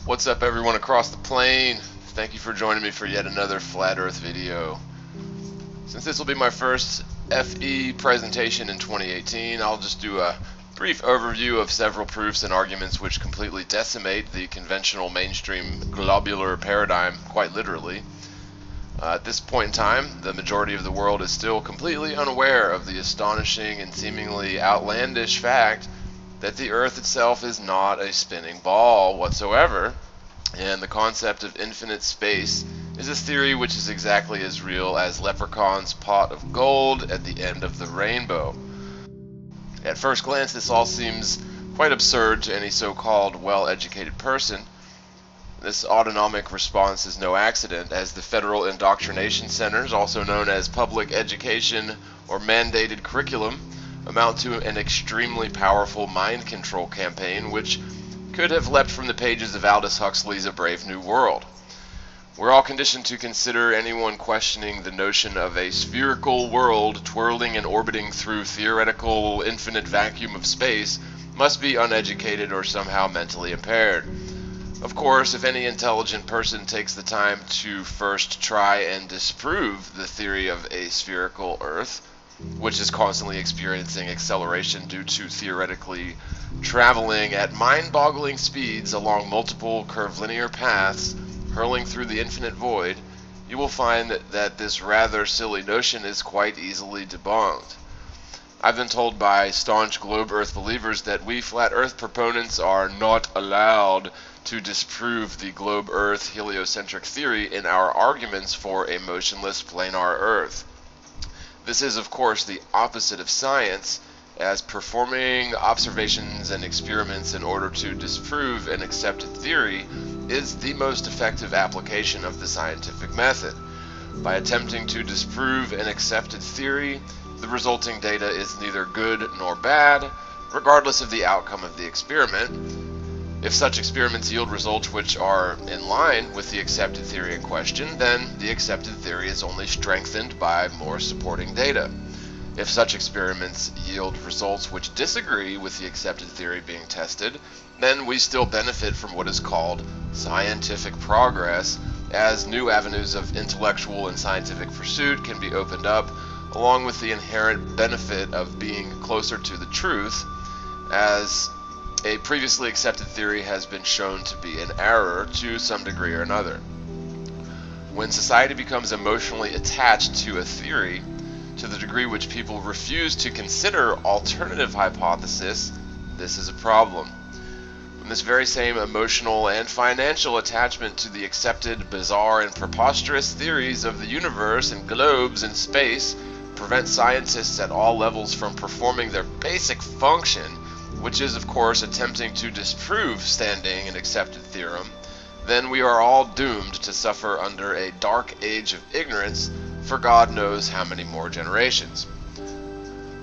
What's up, everyone across the plane? Thank you for joining me for yet another Flat Earth video. Since this will be my first FE presentation in 2018, I'll just do a brief overview of several proofs and arguments which completely decimate the conventional mainstream globular paradigm, quite literally. At this point in time, the majority of the world is still completely unaware of the astonishing and seemingly outlandish fact that the Earth itself is not a spinning ball whatsoever, and the concept of infinite space is a theory which is exactly as real as Leprechaun's pot of gold at the end of the rainbow. At first glance, this all seems quite absurd to any so-called well-educated person. This autonomic response is no accident, as the federal indoctrination centers, also known as public education or mandated curriculum, amount to an extremely powerful mind control campaign which could have leapt from the pages of Aldous Huxley's A Brave New World. We're all conditioned to consider anyone questioning the notion of a spherical world twirling and orbiting through theoretical infinite vacuum of space must be uneducated or somehow mentally impaired. Of course, if any intelligent person takes the time to first try and disprove the theory of a spherical Earth, which is constantly experiencing acceleration due to theoretically traveling at mind-boggling speeds along multiple curvilinear paths, hurling through the infinite void, you will find that this rather silly notion is quite easily debunked. I've been told by staunch globe Earth believers that we flat Earth proponents are not allowed to disprove the globe Earth heliocentric theory in our arguments for a motionless planar Earth. This is, of course, the opposite of science, as performing observations and experiments in order to disprove an accepted theory is the most effective application of the scientific method. By attempting to disprove an accepted theory, the resulting data is neither good nor bad, regardless of the outcome of the experiment. If such experiments yield results which are in line with the accepted theory in question, then the accepted theory is only strengthened by more supporting data. If such experiments yield results which disagree with the accepted theory being tested, then we still benefit from what is called scientific progress, as new avenues of intellectual and scientific pursuit can be opened up, along with the inherent benefit of being closer to the truth, as a previously accepted theory has been shown to be an error to some degree or another. When society becomes emotionally attached to a theory, to the degree which people refuse to consider alternative hypotheses, this is a problem. When this very same emotional and financial attachment to the accepted bizarre and preposterous theories of the universe and globes in space prevents scientists at all levels from performing their basic function, which is, of course, attempting to disprove standing and accepted theorem, then we are all doomed to suffer under a dark age of ignorance for God knows how many more generations.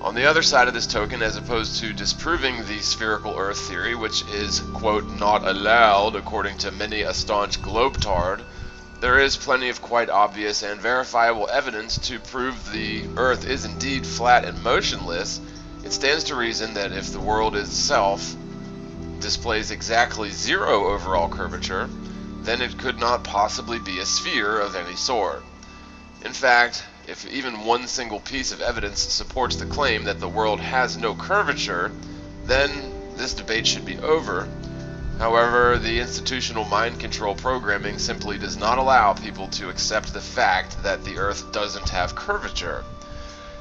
On the other side of this token, as opposed to disproving the spherical Earth theory, which is, quote, not allowed according to many a staunch globetard, there is plenty of quite obvious and verifiable evidence to prove the Earth is indeed flat and motionless. It stands to reason that if the world itself displays exactly zero overall curvature, then it could not possibly be a sphere of any sort. In fact, if even one single piece of evidence supports the claim that the world has no curvature, then this debate should be over. However, the institutional mind control programming simply does not allow people to accept the fact that the Earth doesn't have curvature.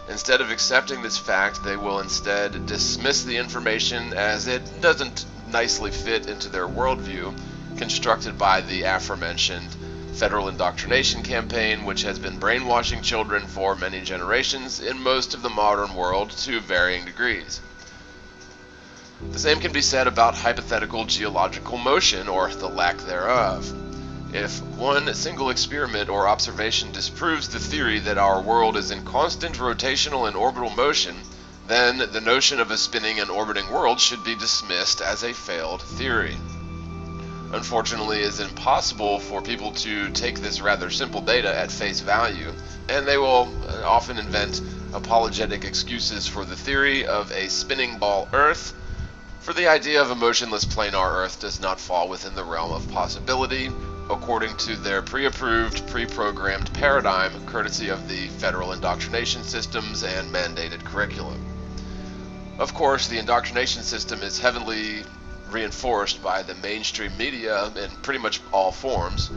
Instead of accepting this fact, they will instead dismiss the information as it doesn't nicely fit into their worldview, constructed by the aforementioned federal indoctrination campaign, which has been brainwashing children for many generations in most of the modern world to varying degrees. The same can be said about hypothetical geological motion, or the lack thereof. If one single experiment or observation disproves the theory that our world is in constant rotational and orbital motion, then the notion of a spinning and orbiting world should be dismissed as a failed theory. Unfortunately, it is impossible for people to take this rather simple data at face value, and they will often invent apologetic excuses for the theory of a spinning ball Earth For the idea of a motionless planar Earth does not fall within the realm of possibility, according to their pre-approved, pre-programmed paradigm, courtesy of the federal indoctrination systems and mandated curriculum. Of course, the indoctrination system is heavily reinforced by the mainstream media in pretty much all forms.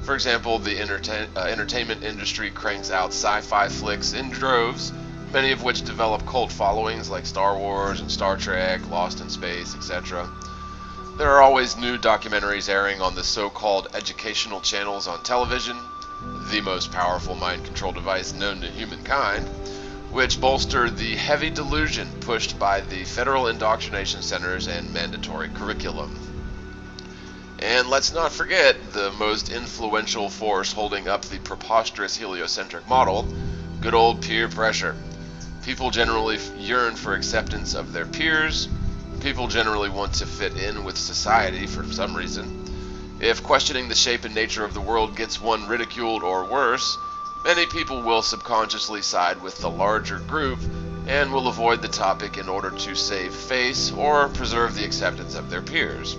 For example, the entertainment industry cranks out sci-fi flicks in droves, many of which develop cult followings like Star Wars and Star Trek, Lost in Space, etc. There are always new documentaries airing on the so-called educational channels on television, the most powerful mind control device known to humankind, which bolster the heavy delusion pushed by the federal indoctrination centers and mandatory curriculum. And let's not forget the most influential force holding up the preposterous heliocentric model, good old peer pressure. People generally yearn for acceptance of their peers. People generally want to fit in with society for some reason. If questioning the shape and nature of the world gets one ridiculed or worse, many people will subconsciously side with the larger group and will avoid the topic in order to save face or preserve the acceptance of their peers.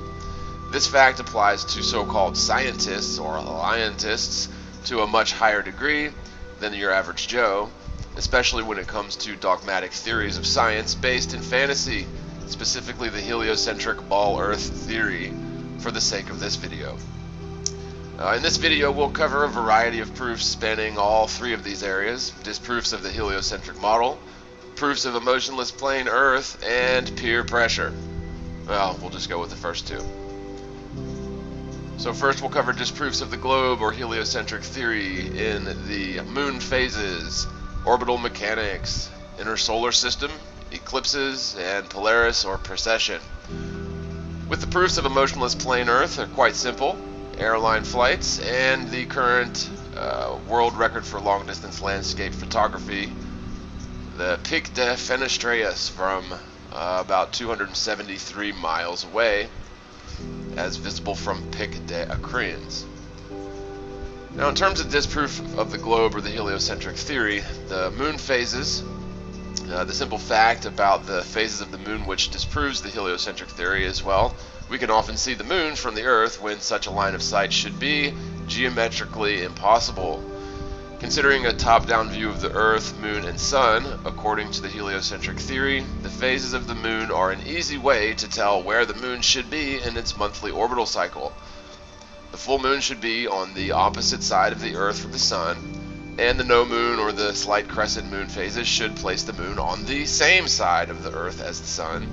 This fact applies to so-called scientists or alliantists to a much higher degree than your average Joe, especially when it comes to dogmatic theories of science based in fantasy, specifically the heliocentric ball Earth theory, for the sake of this video. In this video, we'll cover a variety of proofs spanning all three of these areas: disproofs of the heliocentric model, proofs of a motionless plane Earth, and peer pressure. Well, we'll just go with the first two. So first we'll cover disproofs of the globe or heliocentric theory in the moon phases, orbital mechanics, inner solar system, eclipses, and Polaris or precession. With the proofs of a motionless plane Earth, they're quite simple: airline flights and the current world record for long-distance landscape photography, the Pic de Fenestreus, from about 273 miles away, as visible from Pic des Acriens. Now, in terms of disproof of the globe or the heliocentric theory, the moon phases, the simple fact about the phases of the moon which disproves the heliocentric theory is, well, we can often see the moon from the Earth when such a line of sight should be geometrically impossible. Considering a top-down view of the Earth, Moon, and Sun, according to the heliocentric theory, the phases of the Moon are an easy way to tell where the Moon should be in its monthly orbital cycle. The full Moon should be on the opposite side of the Earth from the Sun, and the no Moon or the slight crescent moon phases should place the Moon on the same side of the Earth as the Sun.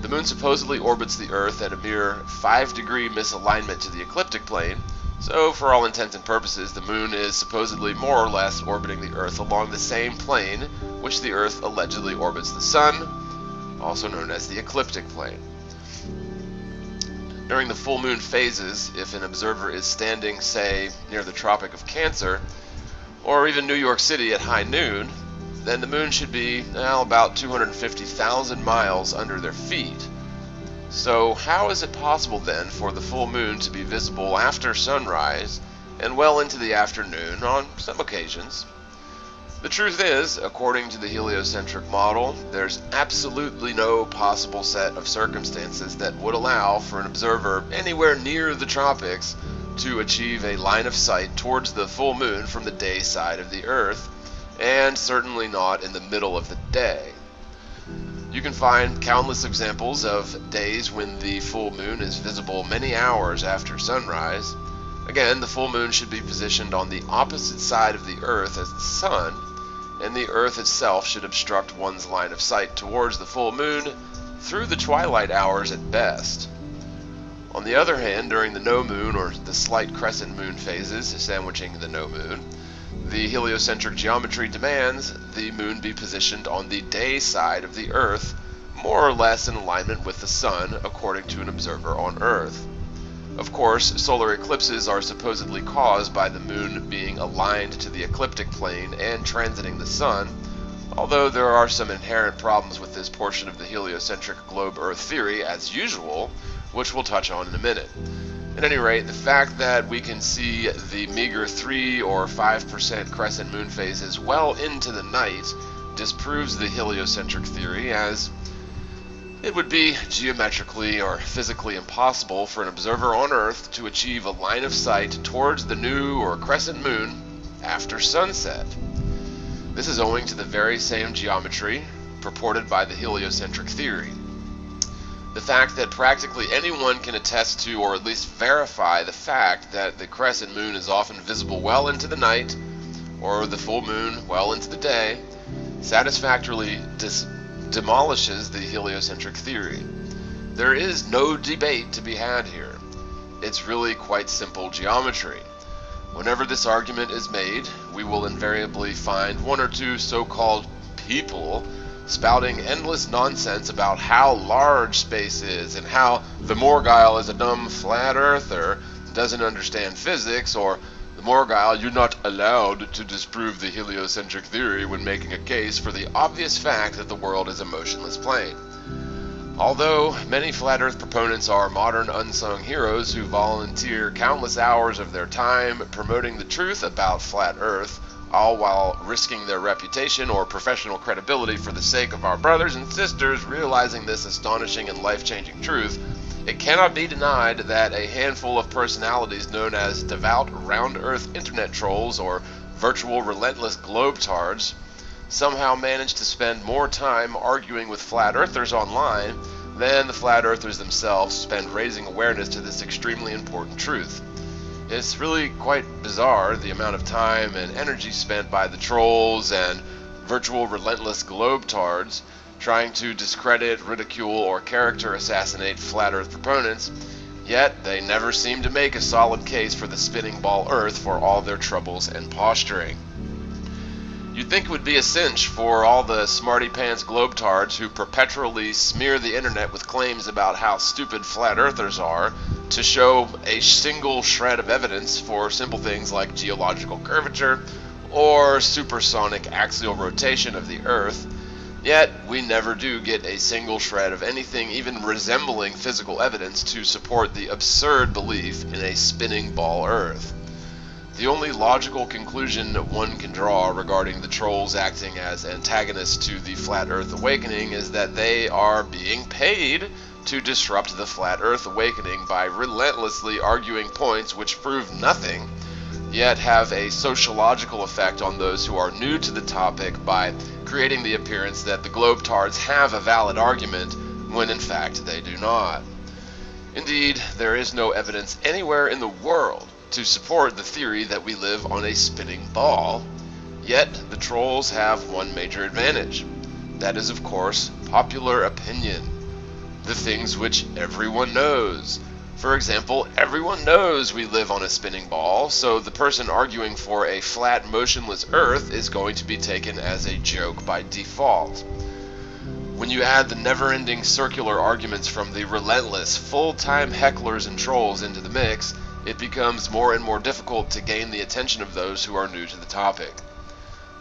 The Moon supposedly orbits the Earth at a mere 5-degree misalignment to the ecliptic plane, so for all intents and purposes, the Moon is supposedly more or less orbiting the Earth along the same plane which the Earth allegedly orbits the Sun, also known as the ecliptic plane. During the full moon phases, if an observer is standing, say, near the Tropic of Cancer, or even New York City at high noon, then the Moon should be about 250,000 miles under their feet. So how is it possible then for the full moon to be visible after sunrise and well into the afternoon on some occasions? The truth is, according to the heliocentric model, there's absolutely no possible set of circumstances that would allow for an observer anywhere near the tropics to achieve a line of sight towards the full moon from the day side of the Earth, and certainly not in the middle of the day. You can find countless examples of days when the full moon is visible many hours after sunrise. Again, the full moon should be positioned on the opposite side of the Earth as the Sun, and the Earth itself should obstruct one's line of sight towards the full moon through the twilight hours at best. On the other hand, during the no moon or the slight crescent moon phases sandwiching the no moon, the heliocentric geometry demands the Moon be positioned on the day side of the Earth, more or less in alignment with the Sun, according to an observer on Earth. Of course, solar eclipses are supposedly caused by the Moon being aligned to the ecliptic plane and transiting the Sun, although there are some inherent problems with this portion of the heliocentric globe-Earth theory, as usual, which we'll touch on in a minute. At any rate, the fact that we can see the meager 3 or 5% crescent moon phases well into the night disproves the heliocentric theory, as It would be geometrically or physically impossible for an observer on Earth to achieve a line of sight towards the new or crescent moon after sunset. This is owing to the very same geometry purported by the heliocentric theory. The fact that practically anyone can attest to, or at least verify, the fact that the crescent moon is often visible well into the night, or the full moon well into the day, satisfactorily demolishes the heliocentric theory. There is no debate to be had here. It's really quite simple geometry. Whenever this argument is made, we will invariably find one or two so-called people spouting endless nonsense about how large space is and how TheMorgile is a dumb flat earther, doesn't understand physics, or TheMorgile, you're not allowed to disprove the heliocentric theory when making a case for the obvious fact that the world is a motionless plane. Although many flat earth proponents are modern unsung heroes who volunteer countless hours of their time promoting the truth about flat earth, all while risking their reputation or professional credibility for the sake of our brothers and sisters realizing this astonishing and life-changing truth, it cannot be denied that a handful of personalities known as devout round-earth internet trolls or virtual relentless globetards somehow manage to spend more time arguing with flat earthers online than the flat earthers themselves spend raising awareness to this extremely important truth. It's really quite bizarre the amount of time and energy spent by the trolls and virtual relentless globetards trying to discredit, ridicule, or character assassinate flat earth proponents, yet they never seem to make a solid case for the spinning ball earth for all their troubles and posturing. You'd think it would be a cinch for all the smarty-pants globetards who perpetually smear the internet with claims about how stupid flat earthers are to show a single shred of evidence for simple things like geological curvature or supersonic axial rotation of the earth, yet we never do get a single shred of anything even resembling physical evidence to support the absurd belief in a spinning ball earth. The only logical conclusion one can draw regarding the trolls acting as antagonists to the Flat Earth Awakening is that they are being paid to disrupt the Flat Earth Awakening by relentlessly arguing points which prove nothing, yet have a sociological effect on those who are new to the topic by creating the appearance that the globetards have a valid argument when in fact they do not. Indeed, there is no evidence anywhere in the world to support the theory that we live on a spinning ball, yet the trolls have one major advantage. That is, of course, popular opinion. The things which everyone knows. For example, everyone knows we live on a spinning ball, so the person arguing for a flat, motionless Earth is going to be taken as a joke by default. When you add the never-ending circular arguments from the relentless, full-time hecklers and trolls into the mix, it becomes more and more difficult to gain the attention of those who are new to the topic.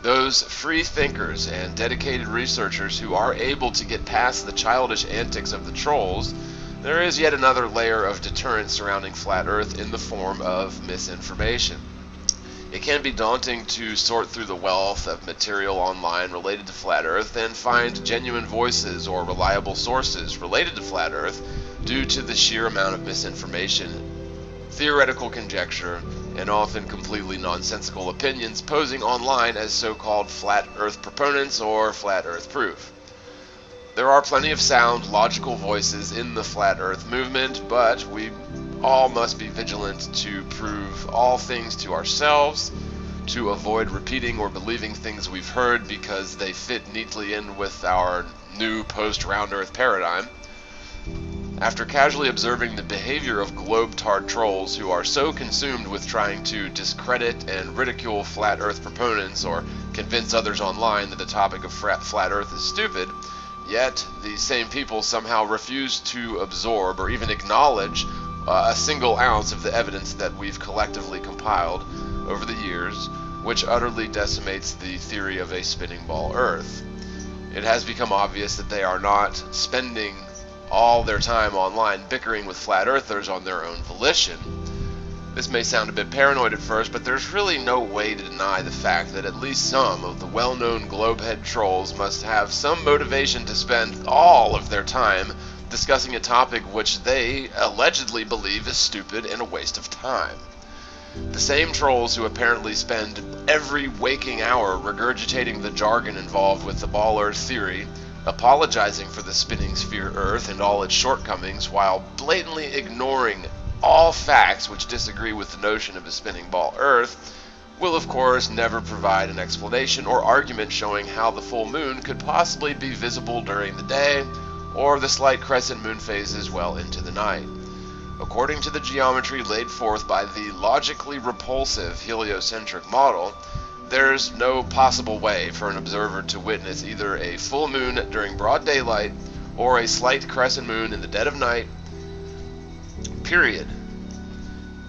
Those free thinkers and dedicated researchers who are able to get past the childish antics of the trolls, there is yet another layer of deterrent surrounding Flat Earth in the form of misinformation. It can be daunting to sort through the wealth of material online related to Flat Earth and find genuine voices or reliable sources related to Flat Earth due to the sheer amount of misinformation, theoretical conjecture, and often completely nonsensical opinions posing online as so-called Flat Earth proponents or Flat Earth proof. There are plenty of sound, logical voices in the Flat Earth movement, but we all must be vigilant to prove all things to ourselves, to avoid repeating or believing things we've heard because they fit neatly in with our new post-round Earth paradigm. After casually observing the behavior of globetard trolls who are so consumed with trying to discredit and ridicule Flat Earth proponents or convince others online that the topic of Flat Earth is stupid, yet these same people somehow refuse to absorb or even acknowledge a single ounce of the evidence that we've collectively compiled over the years, which utterly decimates the theory of a spinning ball Earth. It has become obvious that they are not spending all their time online bickering with Flat Earthers on their own volition. This may sound a bit paranoid at first, but there's really no way to deny the fact that at least some of the well-known globehead trolls must have some motivation to spend all of their time discussing a topic which they allegedly believe is stupid and a waste of time. The same trolls who apparently spend every waking hour regurgitating the jargon involved with the ball Earth theory, apologizing for the spinning sphere Earth and all its shortcomings while blatantly ignoring all facts which disagree with the notion of a spinning ball Earth, will of course never provide an explanation or argument showing how the full moon could possibly be visible during the day or the slight crescent moon phases well into the night. According to the geometry laid forth by the logically repulsive heliocentric model, there's no possible way for an observer to witness either a full moon during broad daylight or a slight crescent moon in the dead of night, period.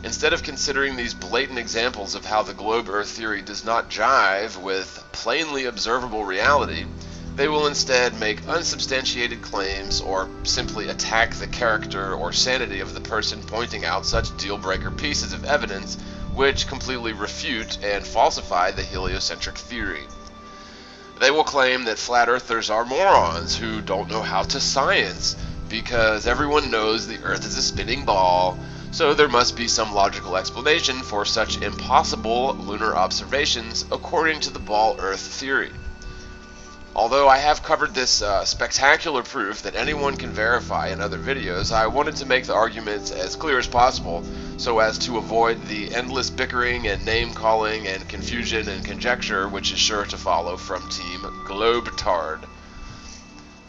Instead of considering these blatant examples of how the globe Earth theory does not jive with plainly observable reality, they will instead make unsubstantiated claims or simply attack the character or sanity of the person pointing out such deal-breaker pieces of evidence which completely refute and falsify the heliocentric theory. They will claim that flat earthers are morons who don't know how to science because everyone knows the Earth is a spinning ball, so there must be some logical explanation for such impossible lunar observations according to the ball Earth theory. Although I have covered this spectacular proof that anyone can verify in other videos, I wanted to make the arguments as clear as possible so as to avoid the endless bickering and name-calling and confusion and conjecture which is sure to follow from Team Globetard.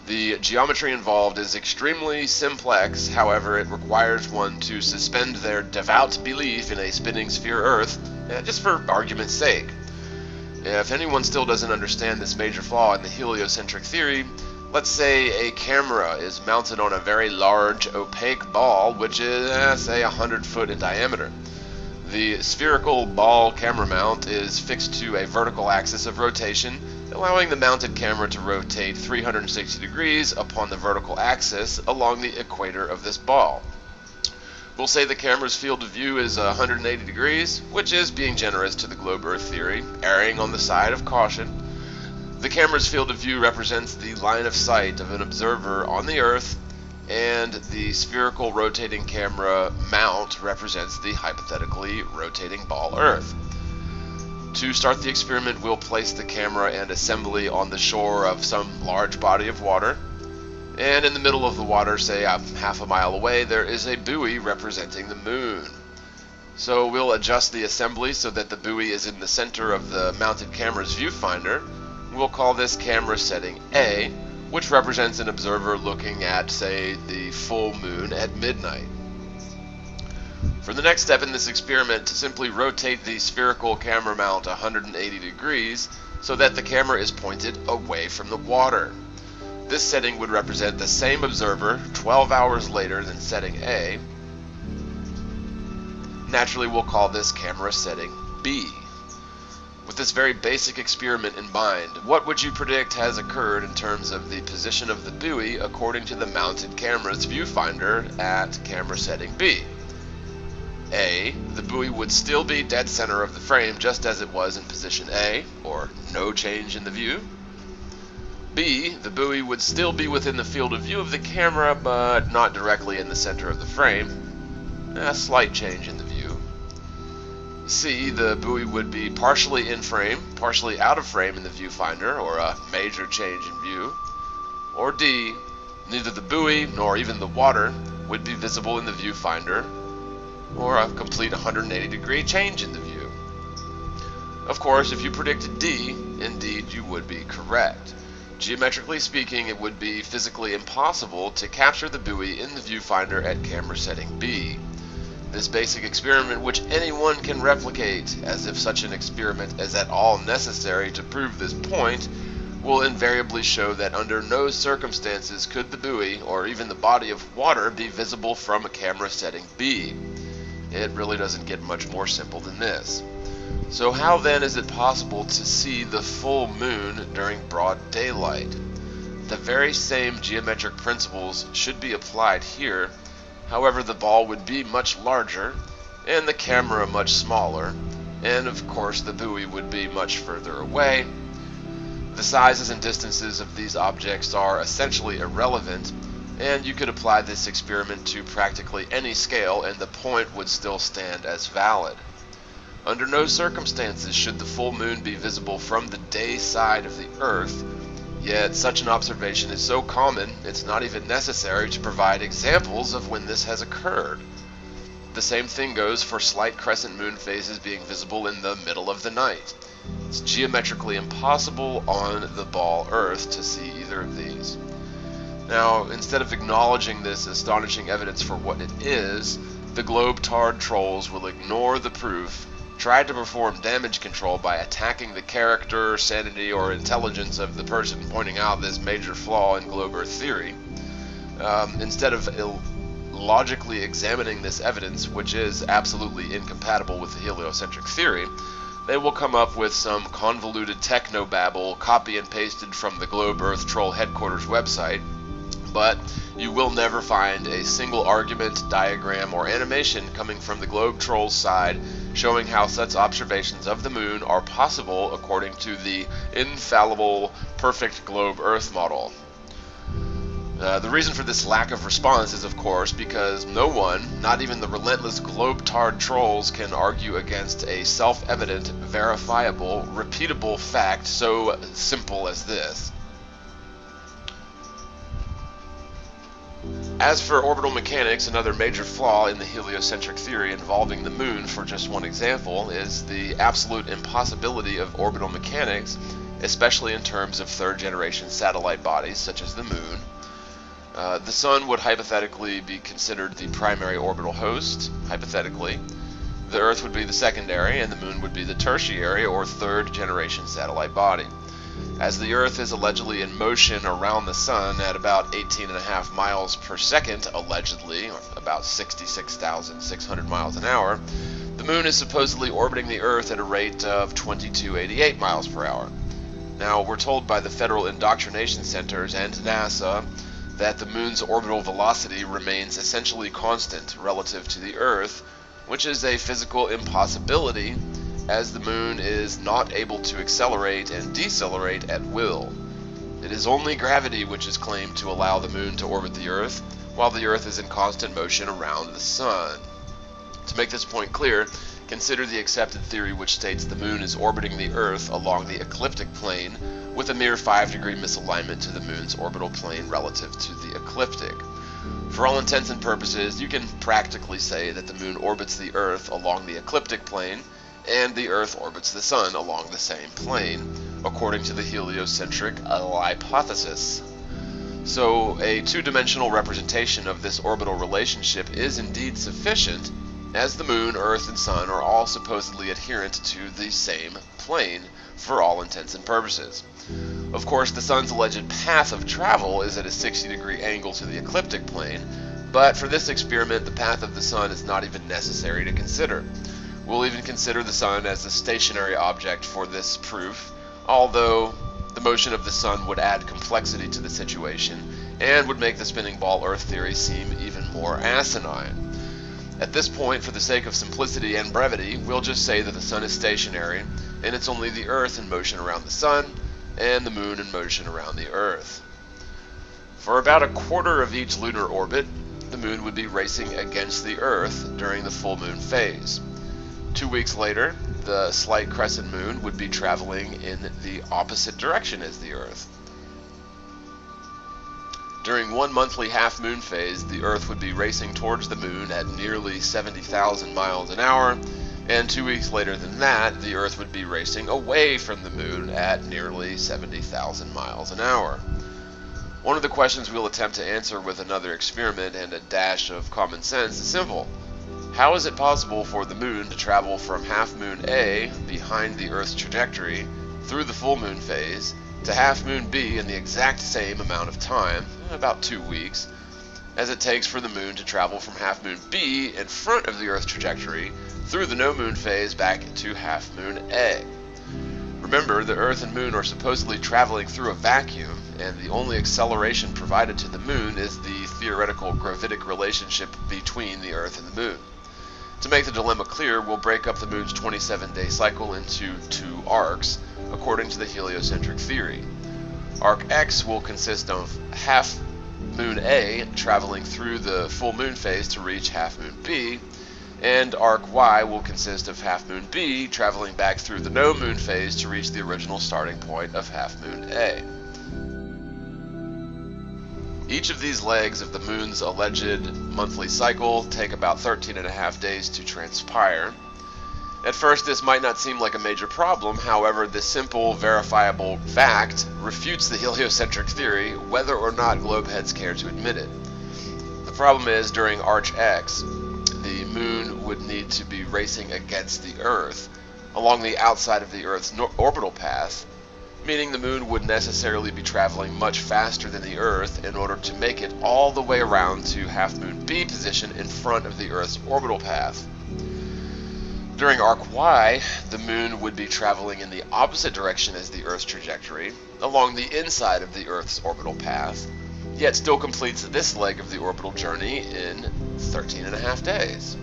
The geometry involved is extremely simplex, however it requires one to suspend their devout belief in a spinning sphere Earth, just for argument's sake. If anyone still doesn't understand this major flaw in the heliocentric theory, let's say a camera is mounted on a very large opaque ball which is, say, 100 foot in diameter. The spherical ball camera mount is fixed to a vertical axis of rotation, allowing the mounted camera to rotate 360 degrees upon the vertical axis along the equator of this ball. We'll say the camera's field of view is 180 degrees, which is being generous to the globe Earth theory, erring on the side of caution. The camera's field of view represents the line of sight of an observer on the Earth, and the spherical rotating camera mount represents the hypothetically rotating ball Earth. To start the experiment, we'll place the camera and assembly on the shore of some large body of water. And in the middle of the water, say half a mile away, there is a buoy representing the moon. So we'll adjust the assembly so that the buoy is in the center of the mounted camera's viewfinder. We'll call this camera setting A, which represents an observer looking at, say, the full moon at midnight. For the next step in this experiment, simply rotate the spherical camera mount 180 degrees so that the camera is pointed away from the water. This setting would represent the same observer 12 hours later than setting A. Naturally, we'll call this camera setting B. With this very basic experiment in mind, what would you predict has occurred in terms of the position of the buoy according to the mounted camera's viewfinder at camera setting B? A, the buoy would still be dead center of the frame just as it was in position A, or no change in the view. B, the buoy would still be within the field of view of the camera, but not directly in the center of the frame. A slight change in the view. C, the buoy would be partially in frame, partially out of frame in the viewfinder, or a major change in view. Or D, neither the buoy nor even the water would be visible in the viewfinder, or a complete 180-degree change in the view. Of course, if you predicted D, indeed you would be correct. Geometrically speaking, it would be physically impossible to capture the buoy in the viewfinder at camera setting B. This basic experiment, which anyone can replicate, as if such an experiment is at all necessary to prove this point, will invariably show that under no circumstances could the buoy, or even the body of water, be visible from a camera setting B. It really doesn't get much more simple than this. So how then is it possible to see the full moon during broad daylight? The very same geometric principles should be applied here. However, the ball would be much larger, and the camera much smaller, and of course the buoy would be much further away. The sizes and distances of these objects are essentially irrelevant, and you could apply this experiment to practically any scale and the point would still stand as valid. Under no circumstances should the full moon be visible from the day side of the Earth, yet such an observation is so common it's not even necessary to provide examples of when this has occurred. The same thing goes for slight crescent moon phases being visible in the middle of the night. It's geometrically impossible on the ball Earth to see either of these. Now, instead of acknowledging this astonishing evidence for what it is, the globe-tard trolls will ignore the proof, try to perform damage control by attacking the character, sanity, or intelligence of the person pointing out this major flaw in globe Earth theory. Instead of logically examining this evidence, which is absolutely incompatible with the heliocentric theory, they will come up with some convoluted technobabble copy and pasted from the Globe Earth Troll Headquarters website, but you will never find a single argument, diagram, or animation coming from the Globe Trolls side showing how such observations of the moon are possible according to the infallible, perfect Globe Earth model. The reason for this lack of response is, of course, because no one, not even the relentless globe-tard trolls, can argue against a self-evident, verifiable, repeatable fact so simple as this. As for orbital mechanics, another major flaw in the heliocentric theory involving the moon, for just one example, is the absolute impossibility of orbital mechanics, especially in terms of third-generation satellite bodies such as the moon. The Sun would hypothetically be considered the primary orbital host, hypothetically. The Earth would be the secondary, and the Moon would be the tertiary or third-generation satellite body. As the Earth is allegedly in motion around the Sun at about 18.5 miles per second, allegedly, or about 66,600 miles an hour, the Moon is supposedly orbiting the Earth at a rate of 2288 miles per hour. Now, we're told by the Federal Indoctrination Centers and NASA that the Moon's orbital velocity remains essentially constant relative to the Earth, which is a physical impossibility, as the Moon is not able to accelerate and decelerate at will. It is only gravity which is claimed to allow the Moon to orbit the Earth, while the Earth is in constant motion around the Sun. To make this point clear, consider the accepted theory which states the Moon is orbiting the Earth along the ecliptic plane with a mere 5-degree misalignment to the Moon's orbital plane relative to the ecliptic. For all intents and purposes, you can practically say that the Moon orbits the Earth along the ecliptic plane, and the Earth orbits the Sun along the same plane, according to the heliocentric hypothesis. So, a two-dimensional representation of this orbital relationship is indeed sufficient, as the Moon, Earth, and Sun are all supposedly adherent to the same plane for all intents and purposes. Of course, the Sun's alleged path of travel is at a 60-degree angle to the ecliptic plane, but for this experiment, the path of the Sun is not even necessary to consider. We'll even consider the Sun as a stationary object for this proof, although the motion of the Sun would add complexity to the situation and would make the spinning ball Earth theory seem even more asinine. At this point, for the sake of simplicity and brevity, we'll just say that the Sun is stationary, and it's only the Earth in motion around the Sun, and the Moon in motion around the Earth. For about a quarter of each lunar orbit, the Moon would be racing against the Earth during the full moon phase. 2 weeks later, the slight crescent moon would be traveling in the opposite direction as the Earth. During one monthly half-moon phase, the Earth would be racing towards the Moon at nearly 70,000 miles an hour, and 2 weeks later than that, the Earth would be racing away from the Moon at nearly 70,000 miles an hour. One of the questions we'll attempt to answer with another experiment and a dash of common sense is simple. How is it possible for the Moon to travel from half-moon A, behind the Earth's trajectory, through the full moon phase, to half-moon B in the exact same amount of time, about 2 weeks, as it takes for the Moon to travel from half-moon B in front of the Earth's trajectory through the no-moon phase back to half-moon A? Remember, the Earth and Moon are supposedly traveling through a vacuum, and the only acceleration provided to the Moon is the theoretical gravitic relationship between the Earth and the Moon. To make the dilemma clear, we'll break up the moon's 27-day cycle into 2 arcs, according to the heliocentric theory. Arc X will consist of half moon A traveling through the full moon phase to reach half moon B, and arc Y will consist of half moon B traveling back through the no moon phase to reach the original starting point of half moon A. Each of these legs of the moon's alleged monthly cycle take about 13.5 days to transpire. At first, this might not seem like a major problem. However, this simple, verifiable fact refutes the heliocentric theory, whether or not globeheads care to admit it. The problem is, during Arch X, the moon would need to be racing against the Earth along the outside of the Earth's orbital path, meaning the moon would necessarily be traveling much faster than the Earth in order to make it all the way around to half moon B position in front of the Earth's orbital path. During Arc Y, the moon would be traveling in the opposite direction as the Earth's trajectory, along the inside of the Earth's orbital path, yet still completes this leg of the orbital journey in 13.5 days.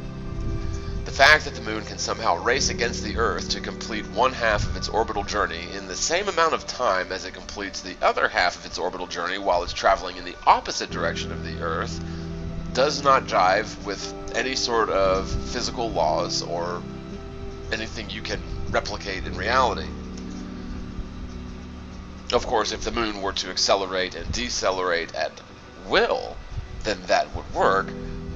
The fact that the moon can somehow race against the Earth to complete one half of its orbital journey in the same amount of time as it completes the other half of its orbital journey while it's traveling in the opposite direction of the Earth does not jive with any sort of physical laws or anything you can replicate in reality. Of course, if the moon were to accelerate and decelerate at will, then that would work,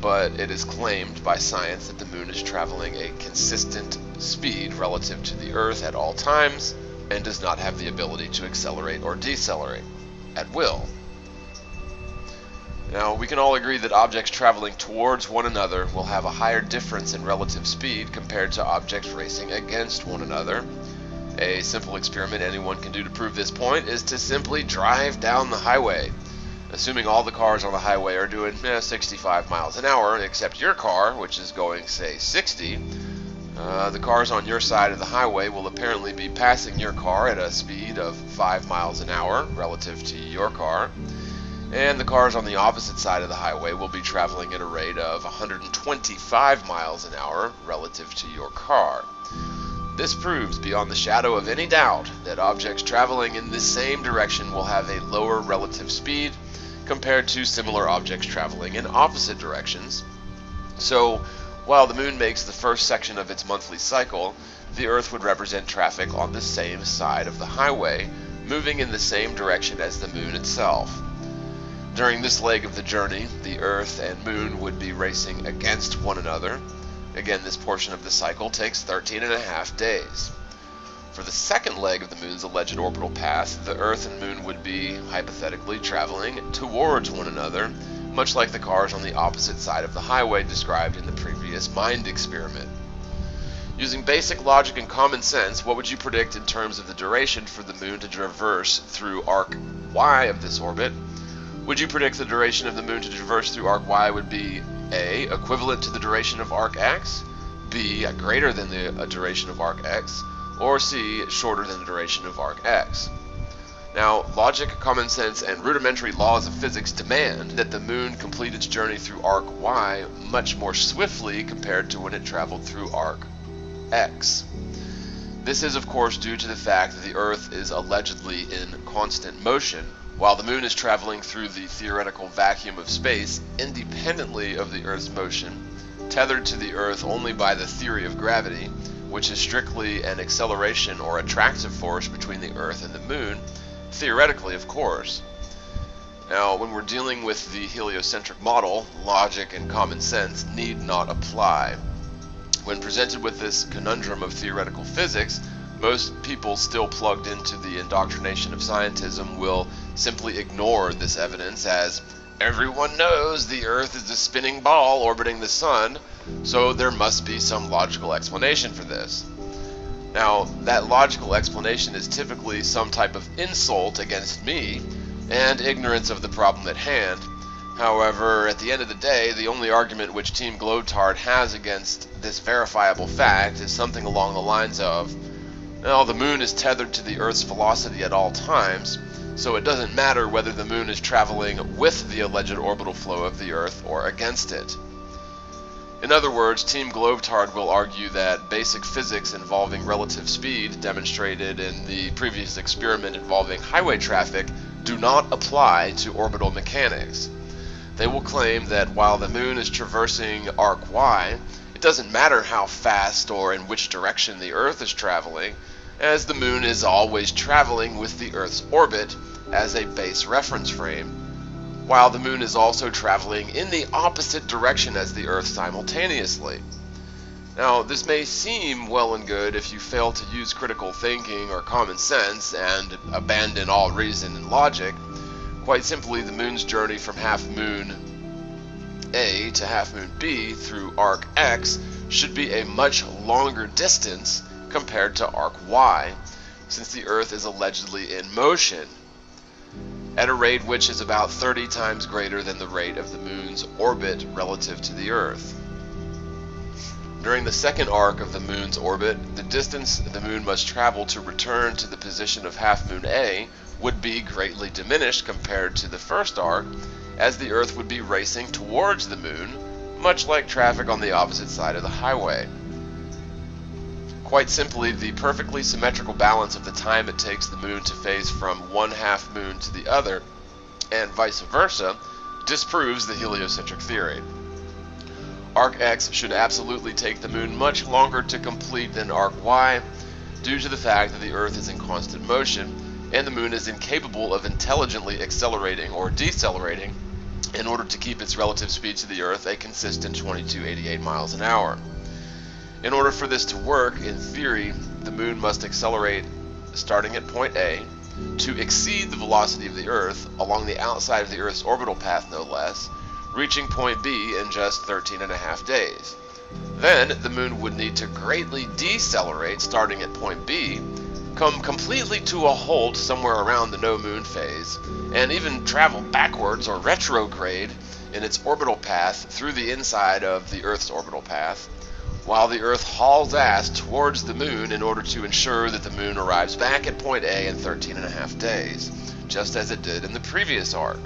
but it is claimed by science that the moon is traveling a consistent speed relative to the Earth at all times and does not have the ability to accelerate or decelerate at will. Now, we can all agree that objects traveling towards one another will have a higher difference in relative speed compared to objects racing against one another. A simple experiment anyone can do to prove this point is to simply drive down the highway. Assuming all the cars on the highway are doing 65 miles an hour, except your car, which is going, say, 60, the cars on your side of the highway will apparently be passing your car at a speed of 5 miles an hour relative to your car, and the cars on the opposite side of the highway will be traveling at a rate of 125 miles an hour relative to your car. This proves beyond the shadow of any doubt that objects traveling in the same direction will have a lower relative speed compared to similar objects traveling in opposite directions. So, while the moon makes the first section of its monthly cycle, the Earth would represent traffic on the same side of the highway, moving in the same direction as the moon itself. During this leg of the journey, the Earth and moon would be racing against one another. Again, this portion of the cycle takes 13.5 days. For the second leg of the moon's alleged orbital path, the Earth and moon would be, hypothetically, traveling towards one another, much like the cars on the opposite side of the highway described in the previous mind experiment. Using basic logic and common sense, what would you predict in terms of the duration for the moon to traverse through arc Y of this orbit? Would you predict the duration of the moon to traverse through arc Y would be A, equivalent to the duration of arc X, B, greater than the duration of arc X, or C, shorter than the duration of arc X? Now, logic, common sense, and rudimentary laws of physics demand that the moon complete its journey through arc Y much more swiftly compared to when it traveled through arc X. This is, of course, due to the fact that the Earth is allegedly in constant motion, while the moon is traveling through the theoretical vacuum of space independently of the Earth's motion, tethered to the Earth only by the theory of gravity, which is strictly an acceleration or attractive force between the Earth and the moon, theoretically, of course. Now, when we're dealing with the heliocentric model, logic and common sense need not apply. When presented with this conundrum of theoretical physics, most people still plugged into the indoctrination of scientism will simply ignore this evidence as everyone knows the Earth is a spinning ball orbiting the sun, so there must be some logical explanation for this. Now, that logical explanation is typically some type of insult against me and ignorance of the problem at hand. However, at the end of the day, the only argument which Team Glowtard has against this verifiable fact is something along the lines of, well, the moon is tethered to the Earth's velocity at all times, so it doesn't matter whether the moon is traveling with the alleged orbital flow of the Earth or against it. In other words, Team Globetard will argue that basic physics involving relative speed demonstrated in the previous experiment involving highway traffic do not apply to orbital mechanics. They will claim that while the moon is traversing arc Y, it doesn't matter how fast or in which direction the Earth is traveling, as the moon is always traveling with the Earth's orbit as a base reference frame, while the moon is also traveling in the opposite direction as the Earth simultaneously. Now, this may seem well and good if you fail to use critical thinking or common sense and abandon all reason and logic. Quite simply, the moon's journey from half moon A to half moon B through arc X should be a much longer distance compared to arc Y, since the Earth is allegedly in motion, at a rate which is about 30 times greater than the rate of the moon's orbit relative to the Earth. During the second arc of the moon's orbit, the distance the moon must travel to return to the position of half moon A would be greatly diminished compared to the first arc, as the Earth would be racing towards the moon, much like traffic on the opposite side of the highway. Quite simply, the perfectly symmetrical balance of the time it takes the moon to phase from one half moon to the other, and vice versa, disproves the heliocentric theory. Arc X should absolutely take the moon much longer to complete than arc Y, due to the fact that the Earth is in constant motion, and the moon is incapable of intelligently accelerating or decelerating in order to keep its relative speed to the Earth a consistent 2288 miles an hour. In order for this to work, in theory, the moon must accelerate starting at point A to exceed the velocity of the Earth along the outside of the Earth's orbital path, no less, reaching point B in just 13.5 days. Then, the moon would need to greatly decelerate starting at point B, come completely to a halt somewhere around the no-moon phase, and even travel backwards or retrograde in its orbital path through the inside of the Earth's orbital path, while the Earth hauls ass towards the moon in order to ensure that the moon arrives back at point A in 13.5 days, just as it did in the previous arc.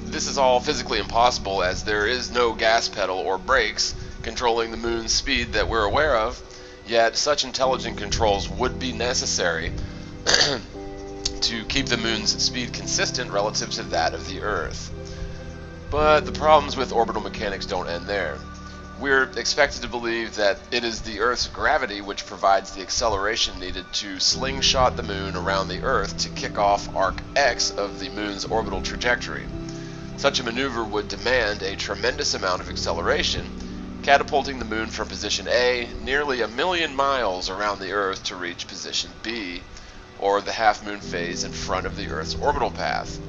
This is all physically impossible, as there is no gas pedal or brakes controlling the moon's speed that we're aware of, yet such intelligent controls would be necessary to keep the moon's speed consistent relative to that of the Earth. But the problems with orbital mechanics don't end there. We're expected to believe that it is the Earth's gravity which provides the acceleration needed to slingshot the moon around the Earth to kick off arc X of the moon's orbital trajectory. Such a maneuver would demand a tremendous amount of acceleration, catapulting the moon from position A nearly 1,000,000 miles around the Earth to reach position B, or the half-moon phase in front of the Earth's orbital path.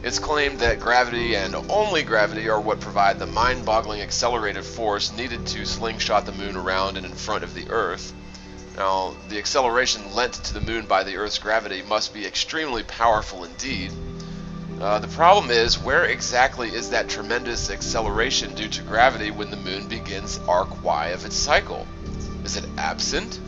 It's claimed that gravity and only gravity are what provide the mind-boggling accelerative force needed to slingshot the moon around and in front of the Earth. Now, the acceleration lent to the moon by the Earth's gravity must be extremely powerful indeed. The problem is, where exactly is that tremendous acceleration due to gravity when the moon begins arc Y of its cycle? Is it absent?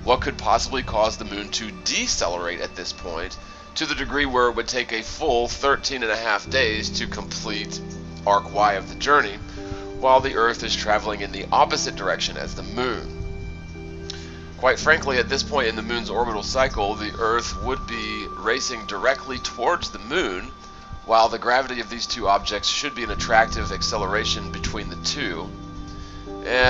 What could possibly cause the moon to decelerate at this point, to the degree where it would take a full 13.5 days to complete arc Y of the journey, while the Earth is traveling in the opposite direction as the moon? Quite frankly, at this point in the moon's orbital cycle, the Earth would be racing directly towards the moon, while the gravity of these two objects should be an attractive acceleration between the two.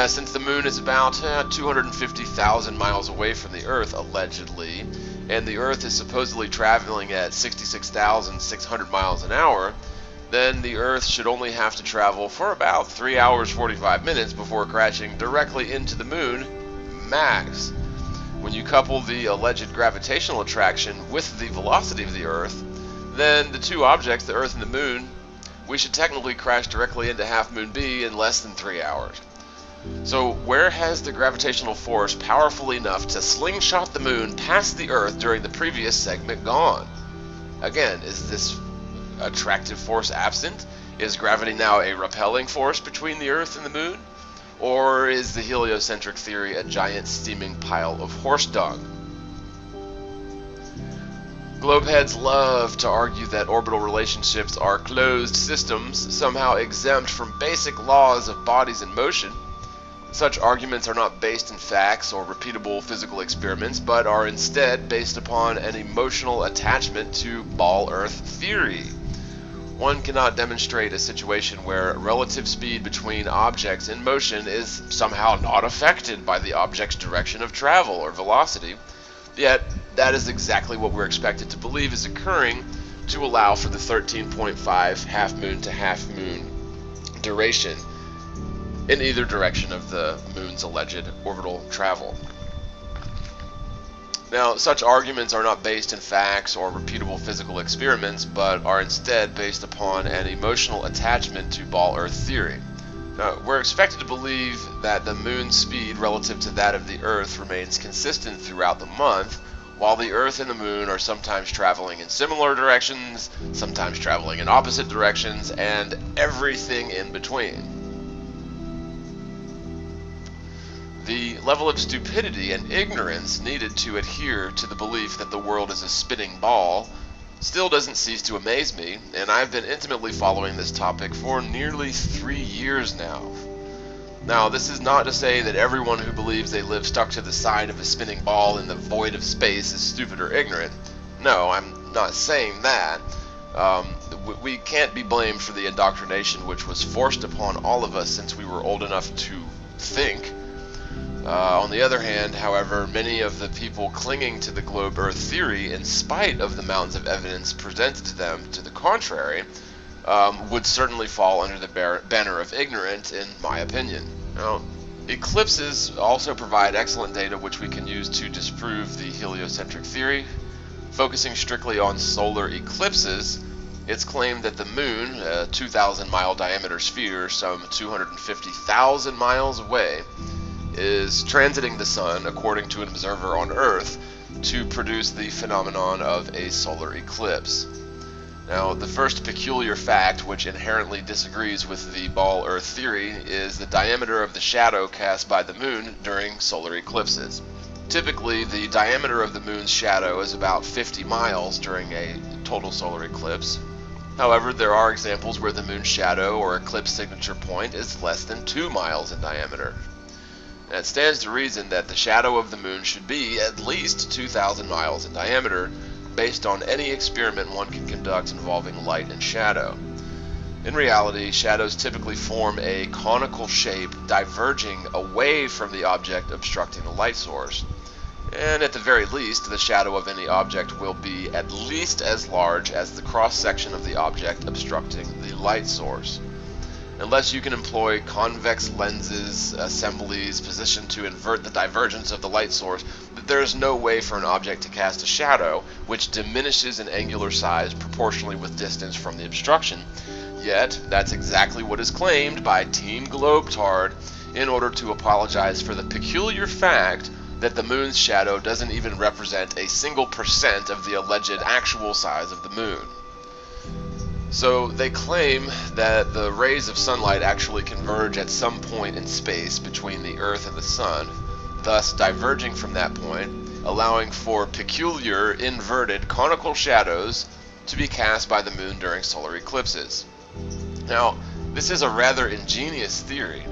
Since the moon is about 250,000 miles away from the Earth, allegedly, and the Earth is supposedly traveling at 66,600 miles an hour, then the Earth should only have to travel for about 3 hours 45 minutes before crashing directly into the moon, max. When you couple the alleged gravitational attraction with the velocity of the Earth, then the two objects, the Earth and the moon, we should technically crash directly into half moon B in less than 3 hours. So where has the gravitational force powerful enough to slingshot the moon past the Earth during the previous segment gone? Again, is this attractive force absent? Is gravity now a repelling force between the Earth and the moon? Or is the heliocentric theory a giant steaming pile of horse dung? Globeheads love to argue that orbital relationships are closed systems, somehow exempt from basic laws of bodies in motion. Such arguments are not based in facts or repeatable physical experiments, but are instead based upon an emotional attachment to ball Earth theory. One cannot demonstrate a situation where relative speed between objects in motion is somehow not affected by the object's direction of travel or velocity, yet that is exactly what we're expected to believe is occurring to allow for the 13.5 half-moon to half-moon duration in either direction of the moon's alleged orbital travel. Now, such arguments are not based in facts or repeatable physical experiments, but are instead based upon an emotional attachment to ball Earth theory. Now, we're expected to believe that the moon's speed relative to that of the Earth remains consistent throughout the month, while the Earth and the moon are sometimes traveling in similar directions, sometimes traveling in opposite directions, and everything in between. The level of stupidity and ignorance needed to adhere to the belief that the world is a spinning ball still doesn't cease to amaze me, and I've been intimately following this topic for nearly 3 years now. Now, this is not to say that everyone who believes they live stuck to the side of a spinning ball in the void of space is stupid or ignorant. No, I'm not saying that. We can't be blamed for the indoctrination which was forced upon all of us since we were old enough to think. On the other hand, however, many of the people clinging to the globe Earth theory, in spite of the mountains of evidence presented to them to the contrary, would certainly fall under the banner of ignorant, in my opinion. Now, eclipses also provide excellent data which we can use to disprove the heliocentric theory. Focusing strictly on solar eclipses, it's claimed that the moon, a 2,000-mile diameter sphere some 250,000 miles away, is transiting the sun, according to an observer on Earth, to produce the phenomenon of a solar eclipse. Now, the first peculiar fact which inherently disagrees with the ball Earth theory is the diameter of the shadow cast by the moon during solar eclipses. Typically, the diameter of the moon's shadow is about 50 miles during a total solar eclipse. However, there are examples where the moon's shadow or eclipse signature point is less than 2 miles in diameter. And it stands to reason that the shadow of the moon should be at least 2,000 miles in diameter, based on any experiment one can conduct involving light and shadow. In reality, shadows typically form a conical shape diverging away from the object obstructing the light source. And at the very least, the shadow of any object will be at least as large as the cross-section of the object obstructing the light source. Unless you can employ convex lenses, assemblies positioned to invert the divergence of the light source, there is no way for an object to cast a shadow which diminishes in angular size proportionally with distance from the obstruction. Yet, that's exactly what is claimed by Team Globetard in order to apologize for the peculiar fact that the moon's shadow doesn't even represent a single % of the alleged actual size of the moon. So they claim that the rays of sunlight actually converge at some point in space between the Earth and the Sun, thus diverging from that point, allowing for peculiar inverted conical shadows to be cast by the moon during solar eclipses. Now, this is a rather ingenious theory.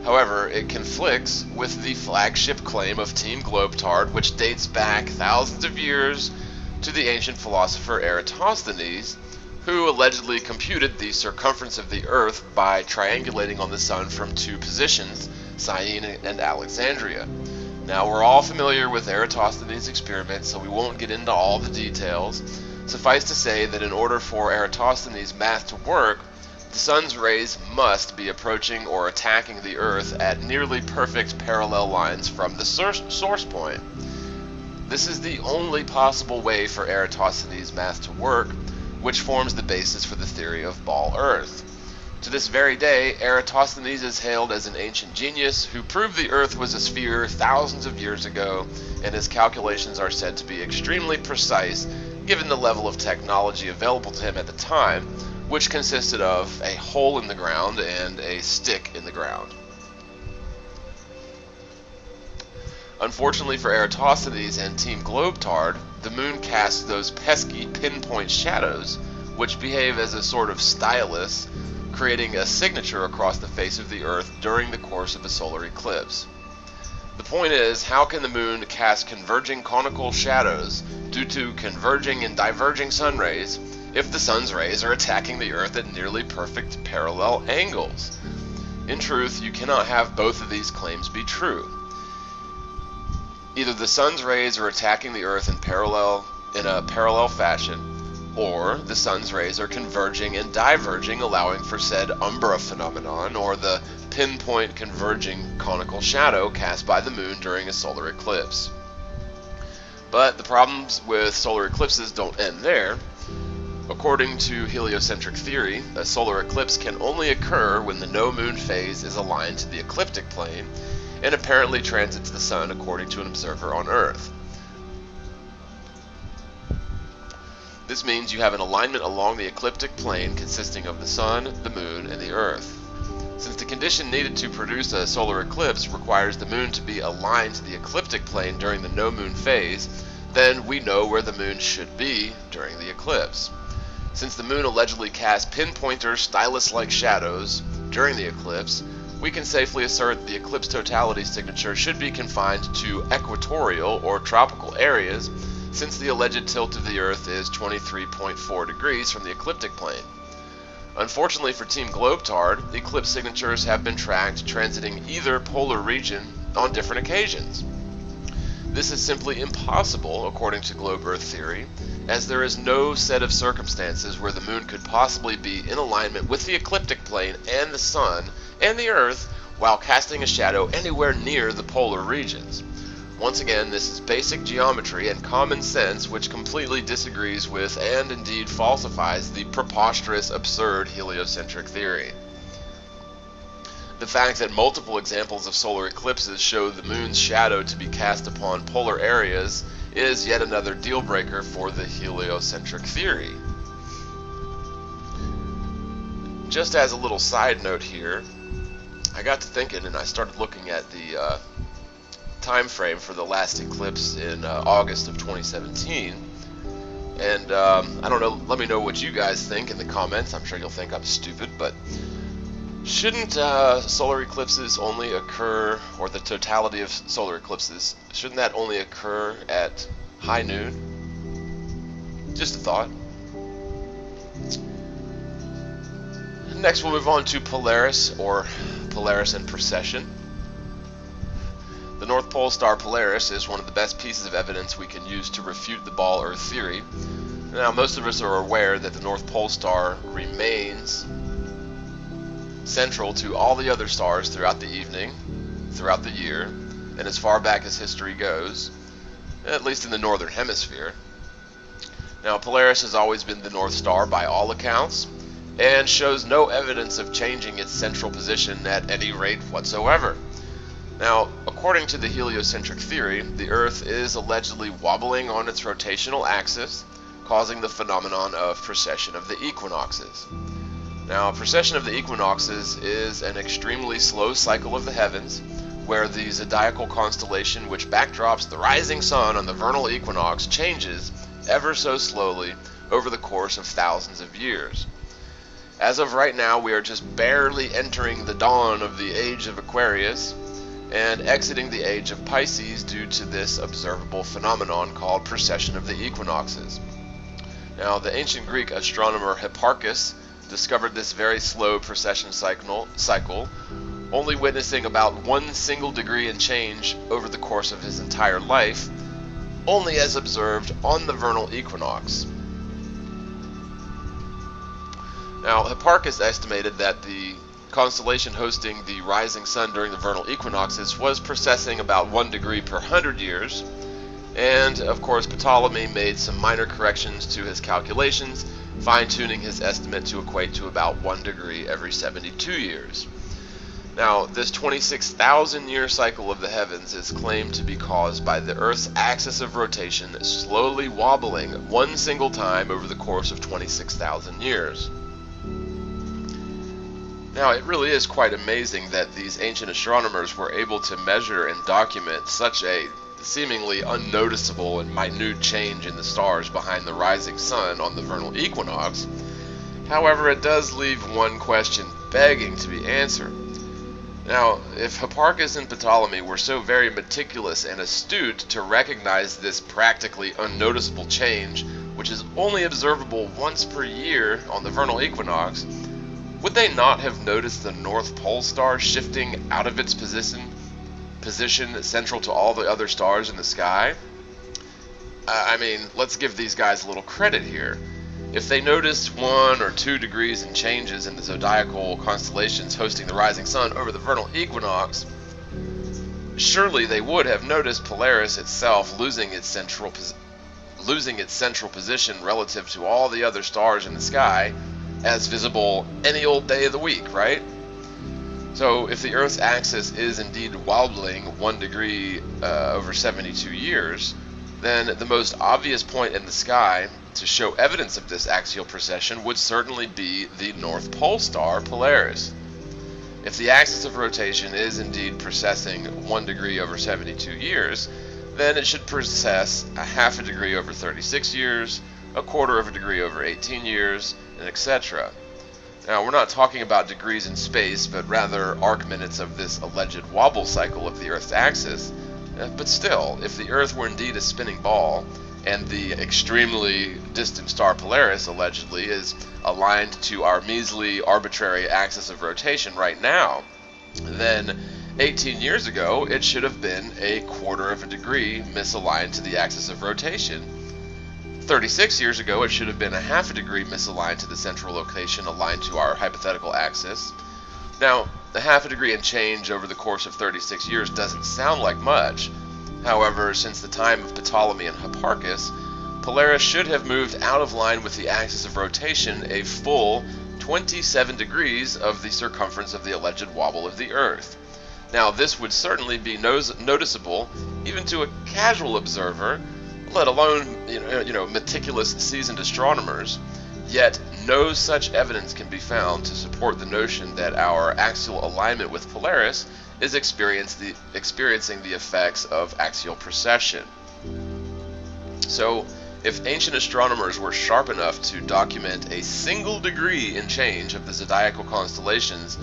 However, it conflicts with the flagship claim of Team Globetard, which dates back thousands of years to the ancient philosopher Eratosthenes, who allegedly computed the circumference of the Earth by triangulating on the Sun from 2 positions, Syene and Alexandria. Now, we're all familiar with Eratosthenes' experiment, so we won't get into all the details. Suffice to say that in order for Eratosthenes' math to work, the Sun's rays must be approaching or attacking the Earth at nearly perfect parallel lines from the source point. This is the only possible way for Eratosthenes' math to work, which forms the basis for the theory of ball Earth. To this very day, Eratosthenes is hailed as an ancient genius who proved the Earth was a sphere thousands of years ago, and his calculations are said to be extremely precise given the level of technology available to him at the time, which consisted of a hole in the ground and a stick in the ground. Unfortunately for Eratosthenes and Team Globetard, the moon casts those pesky pinpoint shadows, which behave as a sort of stylus, creating a signature across the face of the Earth during the course of a solar eclipse. The point is, how can the moon cast converging conical shadows due to converging and diverging sun rays if the sun's rays are attacking the Earth at nearly perfect parallel angles? In truth, you cannot have both of these claims be true. Either the sun's rays are attacking the Earth in a parallel fashion, or the sun's rays are converging and diverging, allowing for said umbra phenomenon, or the pinpoint converging conical shadow cast by the moon during a solar eclipse. But the problems with solar eclipses don't end there. According to heliocentric theory, a solar eclipse can only occur when the no-moon phase is aligned to the ecliptic plane and apparently transits the sun according to an observer on Earth. This means you have an alignment along the ecliptic plane consisting of the sun, the moon, and the Earth. Since the condition needed to produce a solar eclipse requires the moon to be aligned to the ecliptic plane during the no-moon phase, then we know where the moon should be during the eclipse. Since the moon allegedly casts pinpointer stylus-like shadows during the eclipse, we can safely assert the eclipse totality signature should be confined to equatorial or tropical areas, since the alleged tilt of the Earth is 23.4 degrees from the ecliptic plane. Unfortunately for Team Globetard, the eclipse signatures have been tracked transiting either polar region on different occasions. This is simply impossible according to globe-Earth theory, as there is no set of circumstances where the moon could possibly be in alignment with the ecliptic plane and the sun and the Earth while casting a shadow anywhere near the polar regions. Once again, this is basic geometry and common sense which completely disagrees with and indeed falsifies the preposterous, absurd heliocentric theory. The fact that multiple examples of solar eclipses show the moon's shadow to be cast upon polar areas is yet another deal breaker for the heliocentric theory. Just as a little side note here, I got to thinking and I started looking at the time frame for the last eclipse in August of 2017, and I don't know, let me know what you guys think in the comments. I'm sure you'll think I'm stupid, but shouldn't solar eclipses only occur, or the totality of solar eclipses, shouldn't that only occur at high noon? Just a thought. Next we'll move on to Polaris, or Polaris and precession. The North Pole star Polaris is one of the best pieces of evidence we can use to refute the ball Earth theory. Now, most of us are aware that the North Pole star remains central to all the other stars throughout the evening, throughout the year, and as far back as history goes, at least in the northern hemisphere. Now, Polaris has always been the North Star by all accounts, and shows no evidence of changing its central position at any rate whatsoever. Now, according to the heliocentric theory, the Earth is allegedly wobbling on its rotational axis, causing the phenomenon of precession of the equinoxes. Now, precession of the equinoxes is an extremely slow cycle of the heavens, where the zodiacal constellation which backdrops the rising sun on the vernal equinox changes ever so slowly over the course of thousands of years. As of right now, we are just barely entering the dawn of the age of Aquarius, and exiting the age of Pisces due to this observable phenomenon called precession of the equinoxes. Now, the ancient Greek astronomer Hipparchus discovered this very slow precession cycle, only witnessing about 1 single degree in change over the course of his entire life, only as observed on the vernal equinox. Now, Hipparchus estimated that the constellation hosting the rising sun during the vernal equinoxes was precessing about 1 degree per 100 years, and of course Ptolemy made some minor corrections to his calculations, fine-tuning his estimate to equate to about 1 degree every 72 years. Now, this 26,000 year cycle of the heavens is claimed to be caused by the Earth's axis of rotation slowly wobbling 1 single time over the course of 26,000 years. Now, it really is quite amazing that these ancient astronomers were able to measure and document such a seemingly unnoticeable and minute change in the stars behind the rising sun on the vernal equinox. However, it does leave one question begging to be answered. Now, if Hipparchus and Ptolemy were so very meticulous and astute to recognize this practically unnoticeable change, which is only observable once per year on the vernal equinox, would they not have noticed the North Pole star shifting out of its position central to all the other stars in the sky? I mean, let's give these guys a little credit here. If they noticed 1 or 2 degrees in changes in the zodiacal constellations hosting the rising sun over the vernal equinox, surely they would have noticed Polaris itself losing its central position relative to all the other stars in the sky, as visible any old day of the week, right? So if the Earth's axis is indeed wobbling 1 degree over 72 years, then the most obvious point in the sky to show evidence of this axial precession would certainly be the North Pole star Polaris. If the axis of rotation is indeed precessing 1 degree over 72 years, then it should precess a half a degree over 36 years, a quarter of a degree over 18 years, and etc. Now, we're not talking about degrees in space, but rather arc minutes of this alleged wobble cycle of the Earth's axis. But still, if the Earth were indeed a spinning ball, and the extremely distant star Polaris, allegedly, is aligned to our measly arbitrary axis of rotation right now, then 18 years ago it should have been a quarter of a degree misaligned to the axis of rotation. 36 years ago it should have been a half a degree misaligned to the central location aligned to our hypothetical axis. Now, the half a degree and change over the course of 36 years doesn't sound like much. However, since the time of Ptolemy and Hipparchus, Polaris should have moved out of line with the axis of rotation a full 27 degrees of the circumference of the alleged wobble of the Earth. Now, this would certainly be noticeable even to a casual observer, let alone meticulous seasoned astronomers. Yet no such evidence can be found to support the notion that our axial alignment with Polaris is experiencing the effects of axial precession. So, if ancient astronomers were sharp enough to document a single degree in change of the zodiacal constellations,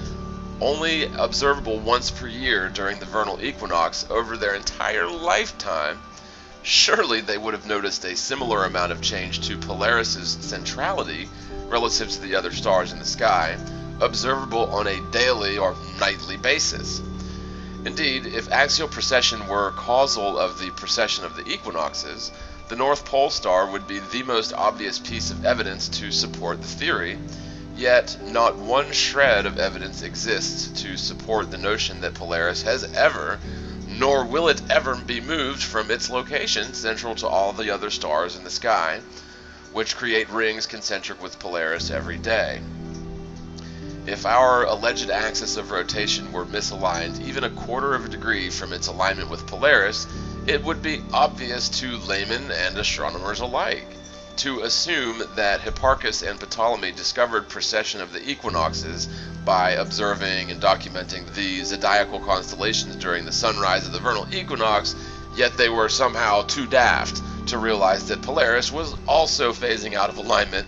only observable once per year during the vernal equinox over their entire lifetime, surely they would have noticed a similar amount of change to Polaris's centrality relative to the other stars in the sky, observable on a daily or nightly basis. Indeed, if axial precession were causal of the precession of the equinoxes, the North Pole star would be the most obvious piece of evidence to support the theory, yet not one shred of evidence exists to support the notion that Polaris has ever, nor will it ever be moved from its location central to all the other stars in the sky, which create rings concentric with Polaris every day. If our alleged axis of rotation were misaligned even a quarter of a degree from its alignment with Polaris, it would be obvious to laymen and astronomers alike to assume that Hipparchus and Ptolemy discovered precession of the equinoxes by observing and documenting the zodiacal constellations during the sunrise of the vernal equinox, yet they were somehow too daft to realize that Polaris was also phasing out of alignment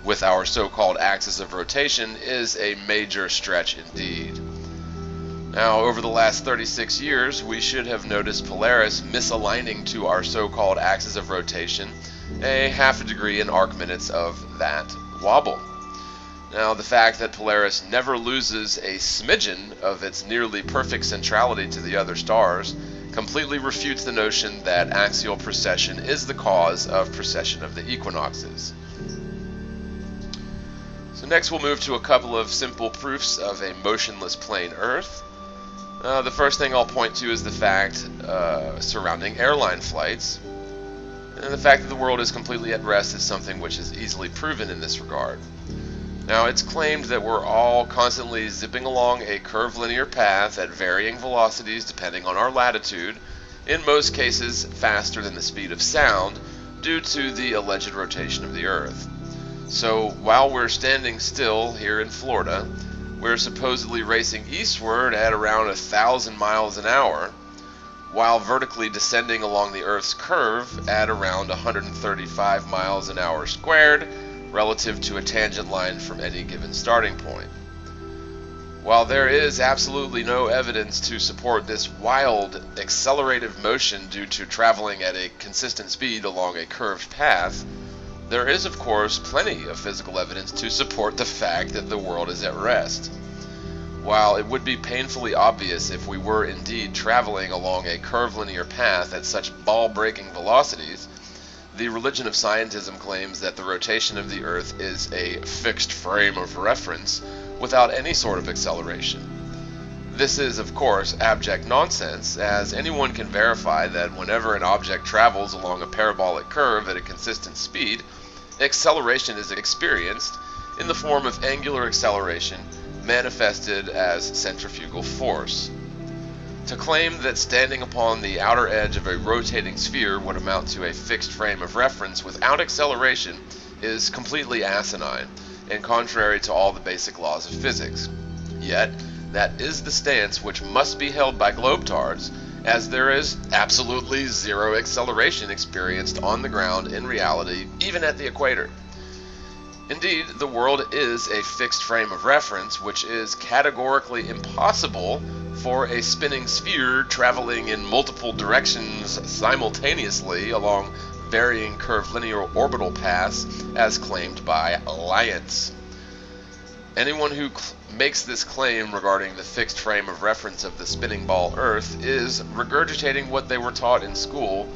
with our so-called axis of rotation is a major stretch indeed. Now, over the last 36 years, we should have noticed Polaris misaligning to our so-called axis of rotation a half a degree in arc minutes of that wobble. Now, the fact that Polaris never loses a smidgen of its nearly perfect centrality to the other stars completely refutes the notion that axial precession is the cause of precession of the equinoxes. So next we'll move to a couple of simple proofs of a motionless plane Earth. The first thing I'll point to is the fact surrounding airline flights. And the fact that the world is completely at rest is something which is easily proven in this regard. Now, it's claimed that we're all constantly zipping along a curvilinear path at varying velocities depending on our latitude, in most cases faster than the speed of sound, due to the alleged rotation of the Earth. So, while we're standing still here in Florida, we're supposedly racing eastward at around 1,000 miles an hour, while vertically descending along the Earth's curve at around 135 miles an hour squared, relative to a tangent line from any given starting point. While there is absolutely no evidence to support this wild, accelerative motion due to traveling at a consistent speed along a curved path, there is, of course, plenty of physical evidence to support the fact that the world is at rest. While it would be painfully obvious if we were indeed traveling along a curvilinear path at such ball-breaking velocities, the religion of scientism claims that the rotation of the Earth is a fixed frame of reference without any sort of acceleration. This is, of course, abject nonsense, as anyone can verify that whenever an object travels along a parabolic curve at a consistent speed, acceleration is experienced in the form of angular acceleration manifested as centrifugal force. To claim that standing upon the outer edge of a rotating sphere would amount to a fixed frame of reference without acceleration is completely asinine and contrary to all the basic laws of physics. Yet, that is the stance which must be held by globetards, as there is absolutely zero acceleration experienced on the ground in reality, even at the equator. Indeed, the world is a fixed frame of reference, which is categorically impossible for a spinning sphere traveling in multiple directions simultaneously along varying curvilinear orbital paths as claimed by Alliance. Anyone who makes this claim regarding the fixed frame of reference of the spinning ball Earth is regurgitating what they were taught in school,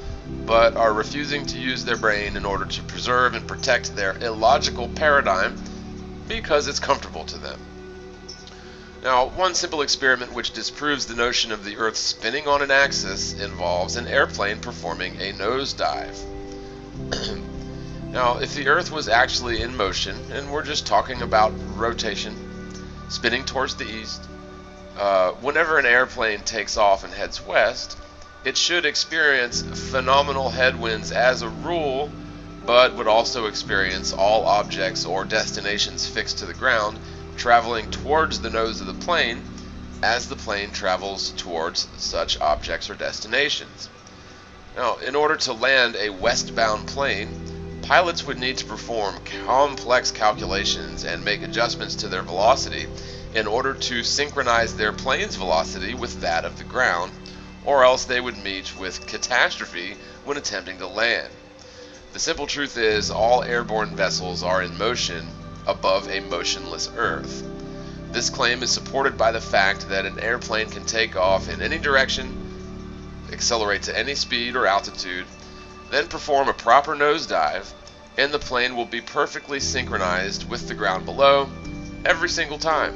but are refusing to use their brain in order to preserve and protect their illogical paradigm because it's comfortable to them. Now, one simple experiment which disproves the notion of the Earth spinning on an axis involves an airplane performing a nosedive. Now, if the Earth was actually in motion, and we're just talking about rotation, spinning towards the east, whenever an airplane takes off and heads west, it should experience phenomenal headwinds as a rule, but would also experience all objects or destinations fixed to the ground traveling towards the nose of the plane as the plane travels towards such objects or destinations. Now, in order to land a westbound plane, pilots would need to perform complex calculations and make adjustments to their velocity in order to synchronize their plane's velocity with that of the ground, or else they would meet with catastrophe when attempting to land. The simple truth is, all airborne vessels are in motion above a motionless Earth. This claim is supported by the fact that an airplane can take off in any direction, accelerate to any speed or altitude, then perform a proper nosedive, and the plane will be perfectly synchronized with the ground below every single time.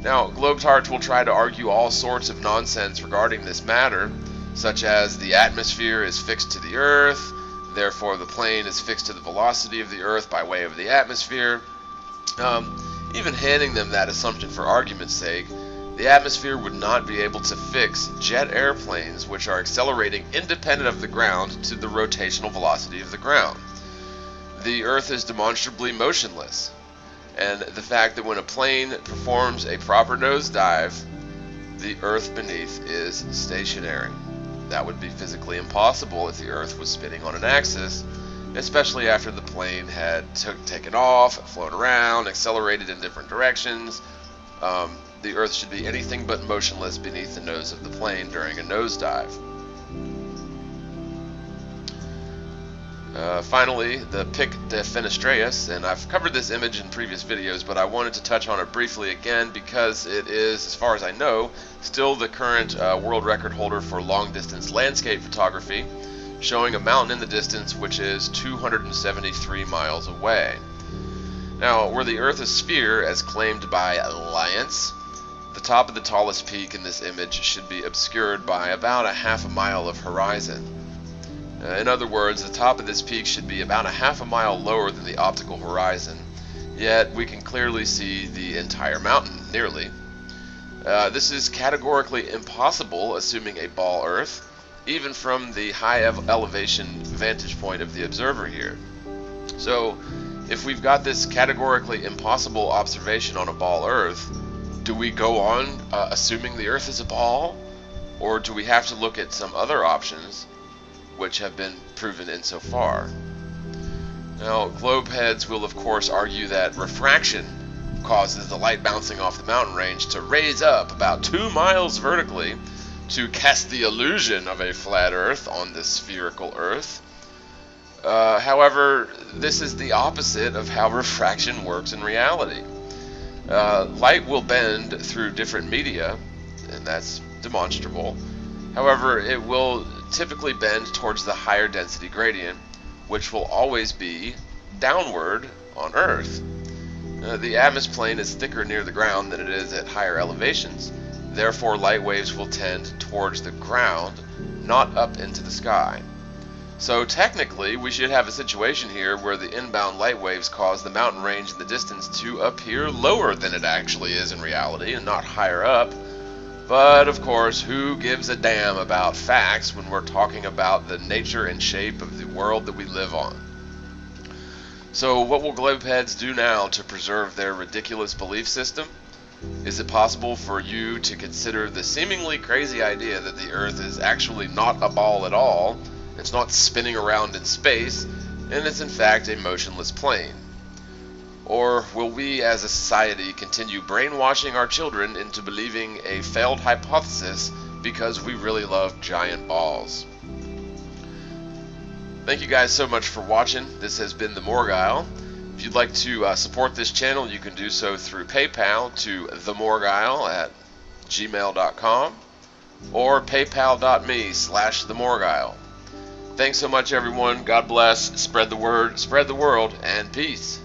Now, globetards will try to argue all sorts of nonsense regarding this matter, such as the atmosphere is fixed to the Earth, therefore the plane is fixed to the velocity of the Earth by way of the atmosphere. Even handing them that assumption for argument's sake, the atmosphere would not be able to fix jet airplanes which are accelerating independent of the ground to the rotational velocity of the ground. The Earth is demonstrably motionless, and the fact that when a plane performs a proper nosedive, the Earth beneath is stationary. That would be physically impossible if the Earth was spinning on an axis, especially after the plane had taken off, flown around, accelerated in different directions. The Earth should be anything but motionless beneath the nose of the plane during a nosedive. Finally, the Pic de Fenestrellas, and I've covered this image in previous videos, but I wanted to touch on it briefly again because it is, as far as I know, still the current world record holder for long-distance landscape photography, showing a mountain in the distance which is 273 miles away. Now, were the Earth a sphere, as claimed by Alliance, the top of the tallest peak in this image should be obscured by about a half a mile of horizon. In other words, the top of this peak should be about a half a mile lower than the optical horizon, yet we can clearly see the entire mountain, nearly. This is categorically impossible, assuming a ball Earth, even from the high elevation vantage point of the observer here. So, if we've got this categorically impossible observation on a ball Earth, do we go on assuming the Earth is a ball, or do we have to look at some other options which have been proven insofar? Now, globe heads will of course argue that refraction causes the light bouncing off the mountain range to raise up about 2 miles vertically to cast the illusion of a flat Earth on the spherical Earth. However, this is the opposite of how refraction works in reality. Light will bend through different media, and that's demonstrable. However, it will typically bend towards the higher density gradient, which will always be downward on Earth. The atmosphere plane is thicker near the ground than it is at higher elevations. Therefore, light waves will tend towards the ground, not up into the sky. So technically, we should have a situation here where the inbound light waves cause the mountain range in the distance to appear lower than it actually is in reality and not higher up. But of course, who gives a damn about facts when we're talking about the nature and shape of the world that we live on? So what will globeheads do now to preserve their ridiculous belief system? Is it possible for you to consider the seemingly crazy idea that the Earth is actually not a ball at all, it's not spinning around in space, and it's in fact a motionless plane? Or will we as a society continue brainwashing our children into believing a failed hypothesis because we really love giant balls? Thank you guys so much for watching. This has been TheMorgile. If you'd like to support this channel, you can do so through PayPal to TheMorgile@gmail.com or paypal.me/TheMorgile. Thanks so much, everyone. God bless. Spread the word, spread the world, and peace.